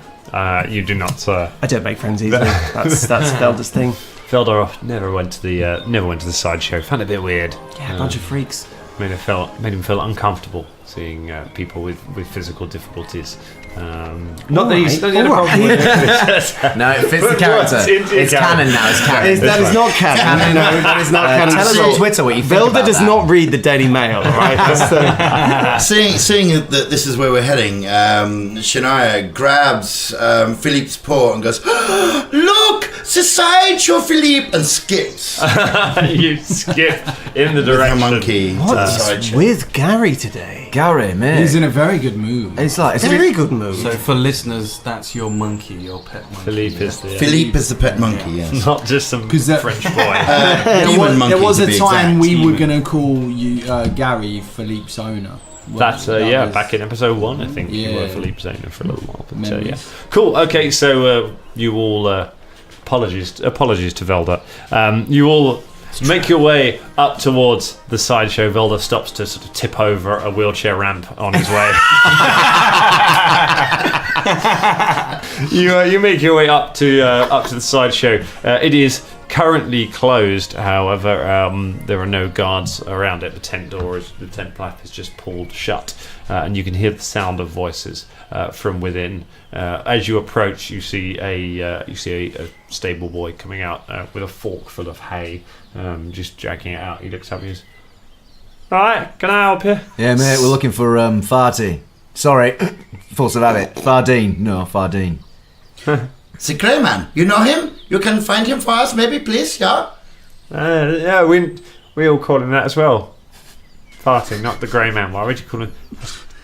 you do not. I don't make friends easily. That's Velda's thing. Velda never went to the sideshow. Found it a bit weird. Yeah, a bunch of freaks. Made him feel uncomfortable seeing people with physical difficulties. Not that he's had a problem with it. No, it fits the character. It's canon now. It's canon. That is not canon. No, that is not canon. Tell us on Twitter what you think Velda about does that. not read the Daily Mail, right? Seeing that this is where we're heading, Shania grabs Philippe's paw and goes, "Look, the sideshow, Philippe!" and skips. You skip in the direction. Monkey. What's with Gary today? Gary, man. He's in a very good mood. It's like It's a very good move. So for listeners, that's your monkey, your pet monkey. Philippe is the Philippe is the pet monkey, yes. not just some French boy. There was a time we were going going to call you Gary Philippe's owner. That's back in episode 1, I think you were Philippe's owner for a little while. But yeah, cool. Okay, so you all apologies to Velda. You all make your way up towards the sideshow. Velda stops to sort of tip over a wheelchair ramp on his way. You make your way up to the sideshow. It is currently closed, however. There are no guards around it. The tent flap is just pulled shut, and you can hear the sound of voices from within. As you approach, you see a stable boy coming out with a fork full of hay, just dragging it out. He looks up and goes, "All right, can I help you?" Yeah, mate, we're looking for Farty. Sorry, force of habit. Fardeen. No, Fardeen. The grey man, you know him? You can find him for us, maybe, please, yeah? Yeah, we all call him that as well. Farting, not the grey man. Why would you call him?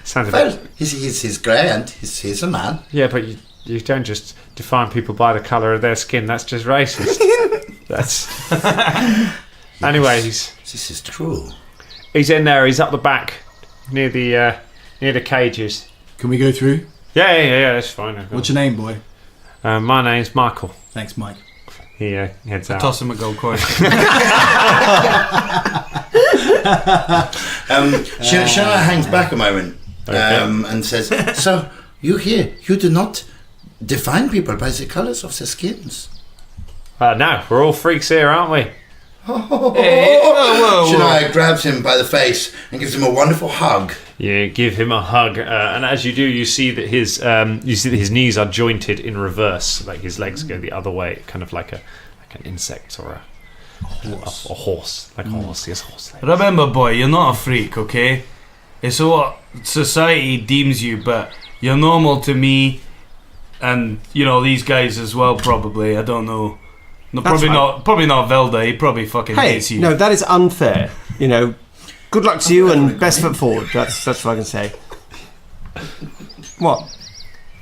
Sounds a Well, bit... he's grey and he's a man. Yeah, but you don't just define people by the colour of their skin. That's just racist. That's... Anyways, This is true. he's in there. He's up the back near the cages. Can we go through? Yeah, that's fine. What's your name, boy? My name's Michael. Thanks, Mike. He heads out. Toss him a gold coin. Shania hangs back a moment and says, "So, you here, you do not define people by the colours of their skins." No, we're all freaks here, aren't we? Shania grabs him by the face and gives him a wonderful hug. You give him a hug, and as you do, you see that his knees are jointed in reverse, like his legs go the other way, kind of like an insect or a horse, like a horse. Yes, horse. Remember, boy, you're not a freak, okay? It's what society deems you, but you're normal to me, and these guys as well. Probably, I don't know. No, probably not Velda. He probably fucking hates you. No, that is unfair. Good luck to you and best foot forward. That's what I can say. What?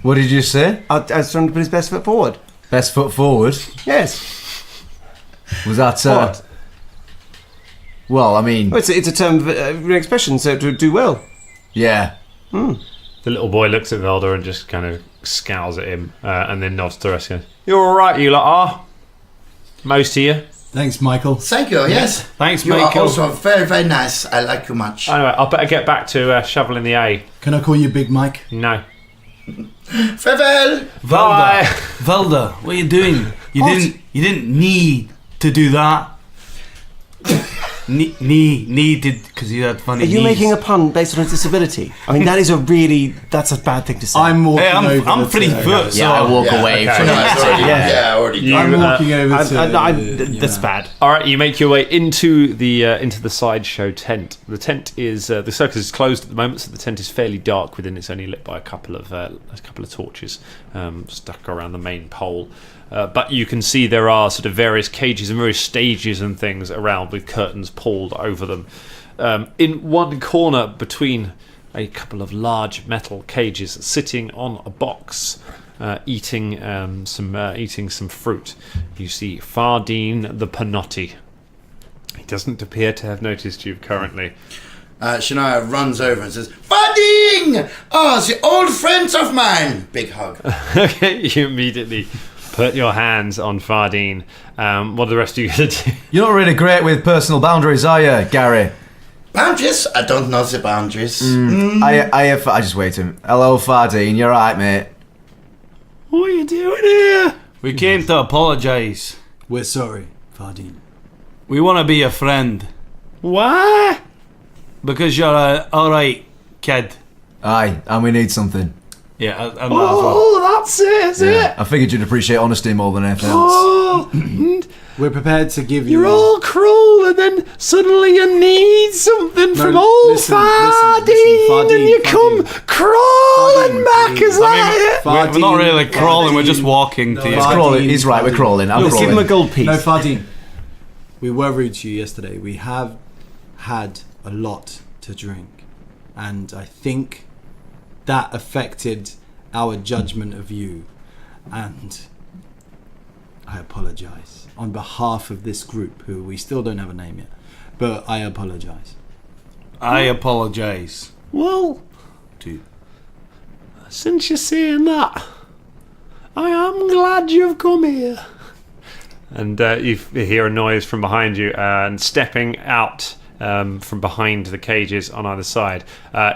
What did you say? I was trying to put his best foot forward. Best foot forward? Yes. Was that... What? Well, I mean... Well, it's a term of an expression, so to do well. Yeah. The little boy looks at Velda and just kind of scowls at him, and then nods to the rest. Goes, "You're all right, you lot are. Most of you." Thanks, Michael. Thank you, yes. Thanks, You Michael. are also very, very nice. I like you much. Anyway, I better get back to shoveling the hay. Can I call you Big Mike? No. Farewell. Bye. Velda, what are you doing? You didn't need to do that. Needed, because he had funny Are you knees. making a pun based on his disability? I mean, that's a bad thing to say. I'm walking over. I'm pretty foot, so Yeah, I walk away from No, that. it's already, Yeah. already I'm gone. walking over to. That's bad. All right, you make your way into the sideshow tent. The tent is the circus is closed at the moment, so the tent is fairly dark within. It's only lit by a couple of torches stuck around the main pole. But you can see there are sort of various cages and various stages and things around with curtains pulled over them. In one corner between a couple of large metal cages, sitting on a box, eating some fruit, you see Fardeen the Panotti. He doesn't appear to have noticed you currently. Shania runs over and says, Fardeen! Oh, the old friends of mine! Big hug. Okay, you immediately put your hands on Fardeen. What are the rest of you going to do? You're not really great with personal boundaries, are you, Gary? Boundaries? I don't know the boundaries. I just wait him. Hello, Fardeen. You're right, mate. What are you doing here? We came to apologise. We're sorry, Fardeen. We want to be a friend. Why? Because you're a alright kid. Aye, and we need something. Yeah, I might as well. Oh, that's it, is it? I figured you'd appreciate honesty more than anything else. Oh, We're prepared to give you. you're all cruel, and then suddenly you need something from old listen, Fardeen, Fardeen, and you come Fardeen. crawling Fardeen, back. please. Is that it? We're not really crawling, we're just Fardeen. walking to you. Fardeen. Crawling. He's right, we're crawling. I'm Look, crawling. give him a gold piece. No, Fardeen. We were rude to you yesterday. We have had a lot to drink, and I think that affected our judgment of you. And I apologise on behalf of this group, who we still don't have a name yet. But I apologise. I apologise. Well, since you're saying that, I am glad you've come here. And you hear a noise from behind you, and stepping out from behind the cages on either side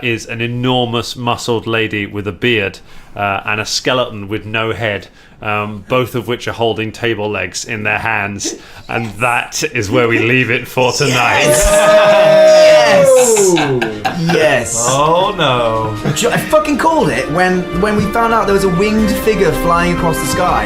is an enormous muscled lady with a beard and a skeleton with no head, both of which are holding table legs in their hands. And that is where we leave it for tonight. Yes! Oh no. I fucking called it when we found out there was a winged figure flying across the sky.